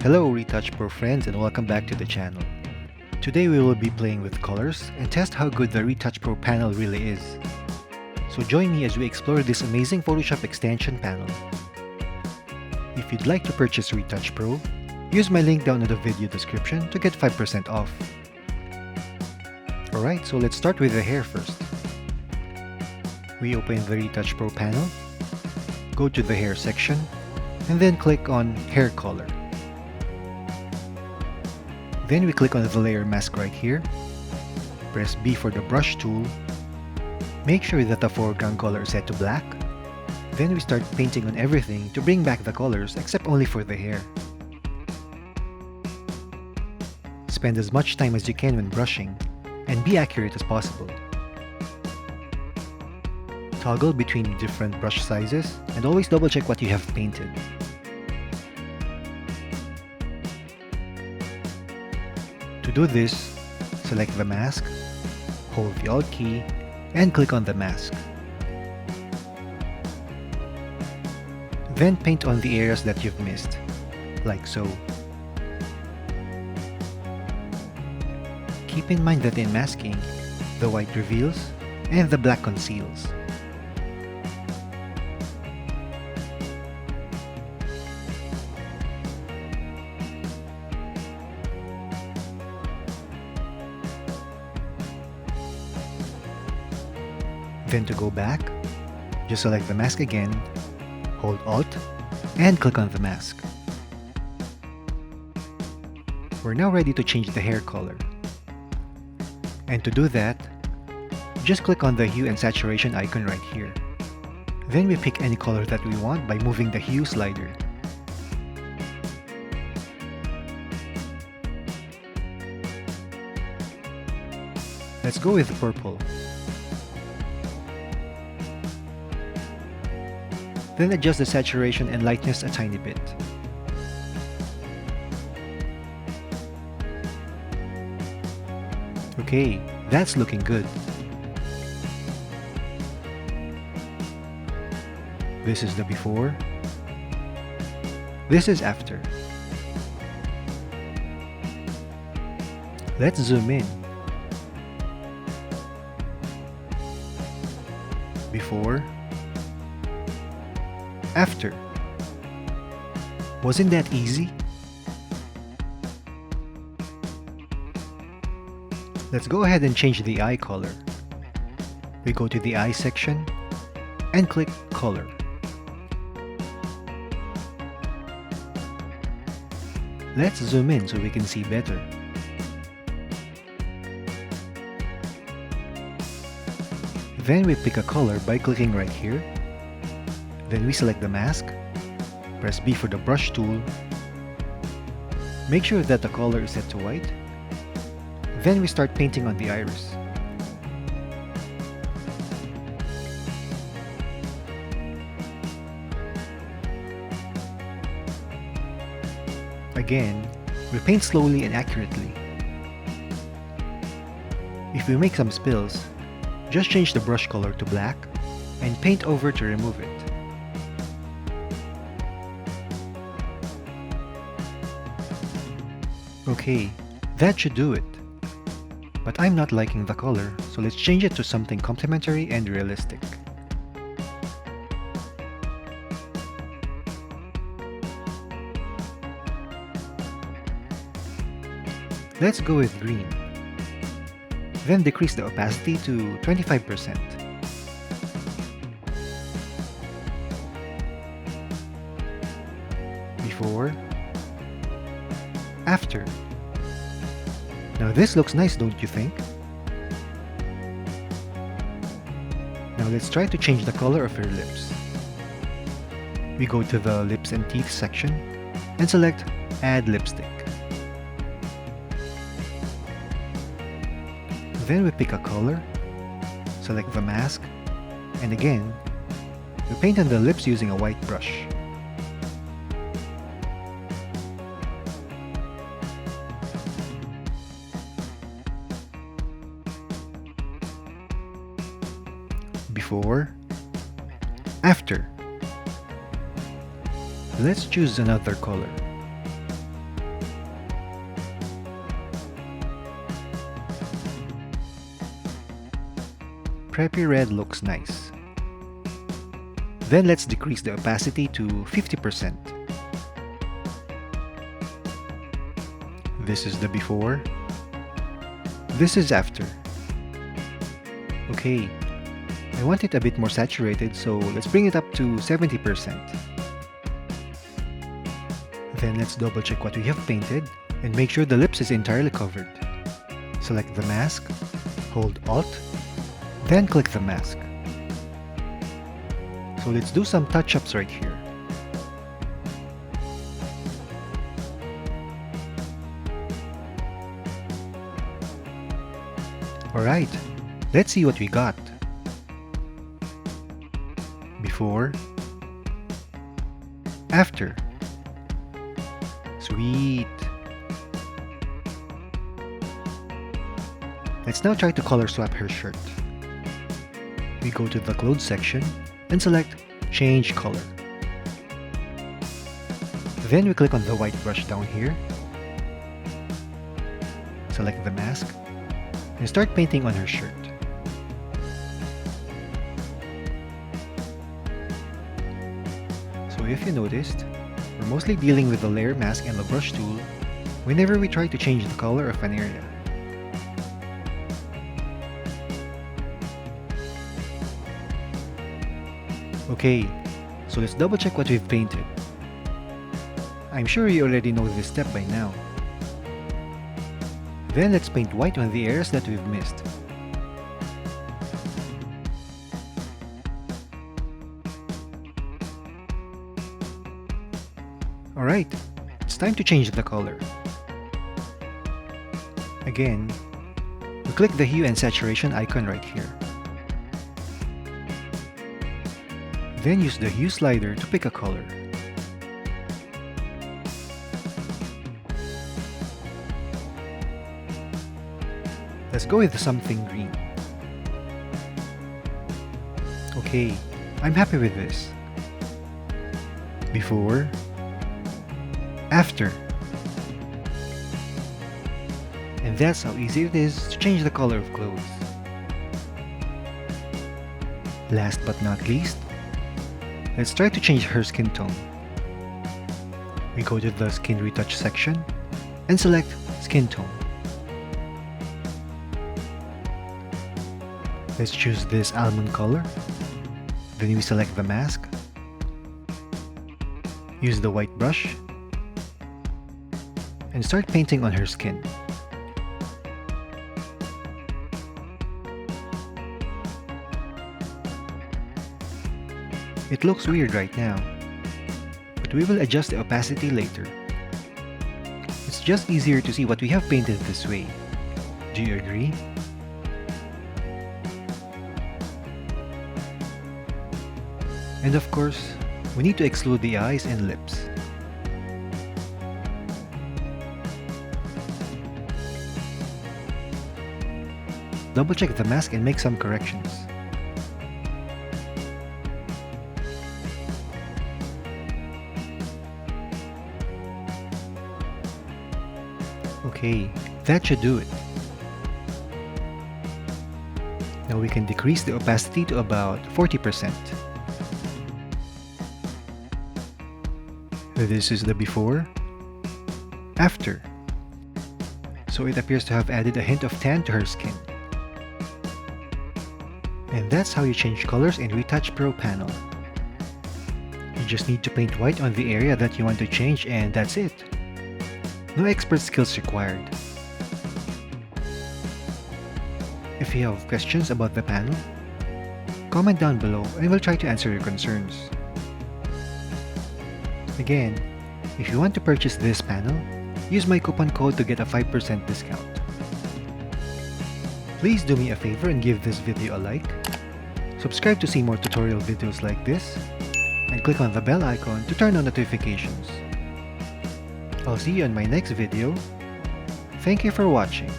Hello Retouch Pro friends and welcome back to the channel. Today we will be playing with colors and test how good the Retouch Pro panel really is. So join me as we explore this amazing Photoshop extension panel. If you'd like to purchase Retouch Pro, use my link down in the video description to get 5% off. Alright, so let's start with the hair first. We open the Retouch Pro panel, go to the hair section, and then click on hair color. Then we click on the layer mask right here, press B for the brush tool, make sure that the foreground color is set to black, then we start painting on everything to bring back the colors except only for the hair. Spend as much time as you can when brushing, and be accurate as possible. Toggle between different brush sizes, and always double check what you have painted. To do this, select the mask, hold the Alt key, and click on the mask. Then paint on the areas that you've missed, like so. Keep in mind that in masking, the white reveals and the black conceals. Then to go back, just select the mask again, hold Alt, and click on the mask. We're now ready to change the hair color. And to do that, just click on the hue and saturation icon right here. Then we pick any color that we want by moving the hue slider. Let's go with purple. Then adjust the saturation and lightness a tiny bit. Okay, that's looking good. This is the before. This is after. Let's zoom in. Before. After. Wasn't that easy? Let's go ahead and change the eye color. We go to the eye section and click color. Let's zoom in so we can see better. Then we pick a color by clicking right here. Then we select the mask, press B for the brush tool, make sure that the color is set to white, then we start painting on the iris. Again, we paint slowly and accurately. If we make some spills, just change the brush color to black and paint over to remove it. Okay, that should do it. But I'm not liking the color, so let's change it to something complementary and realistic. Let's go with green. Then decrease the opacity to 25%. Before. After. Now this looks nice, don't you think? Now let's try to change the color of your lips. We go to the lips and teeth section and select Add Lipstick. Then we pick a color, select the mask, and again, we paint on the lips using a white brush. Before, after. Let's choose another color. preppy red looks nice. Then let's decrease the opacity to 50%. This is the before. This is after. Okay, I want it a bit more saturated, so let's bring it up to 70%. Then let's double check what we have painted and make sure the lips is entirely covered. Select the mask, hold Alt, then click the mask. So let's do some touch-ups right here. Alright, let's see what we got. Before, after. Sweet. Let's now try to color swap her shirt. We go to the clothes section and select Change Color. Then we click on the white brush down here. Select the mask and start painting on her shirt. So if you noticed, we're mostly dealing with the layer mask and the brush tool whenever we try to change the color of an area. Okay, so let's double check what we've painted. I'm sure you already know this step by now. Then let's paint white on the areas that we've missed. Alright, it's time to change the color. Again, we click the hue and saturation icon right here. Then use the hue slider to pick a color. Let's go with something green. Okay, I'm happy with this. Before, after. And that's how easy it is to change the color of clothes. Last but not least, let's try to change her skin tone. We go to the Skin Retouch section and select Skin Tone. Let's choose this almond color. Then we select the mask. Use the white brush and start painting on her skin. It looks weird right now, but we will adjust the opacity later. It's just easier to see what we have painted this way. Do you agree? And of course, we need to exclude the eyes and lips. Double check the mask and make some corrections. Okay, that should do it. Now we can decrease the opacity to about 40%. This is the before, after. So it appears to have added a hint of tan to her skin. And that's how you change colors in Retouch Pro panel. You just need to paint white on the area that you want to change and that's it. No expert skills required. If you have questions about the panel, comment down below and we'll try to answer your concerns. Again, if you want to purchase this panel, use my coupon code to get a 5% discount. Please do me a favor and give this video a like, subscribe to see more tutorial videos like this, and click on the bell icon to turn on notifications. I'll see you in my next video. Thank you for watching.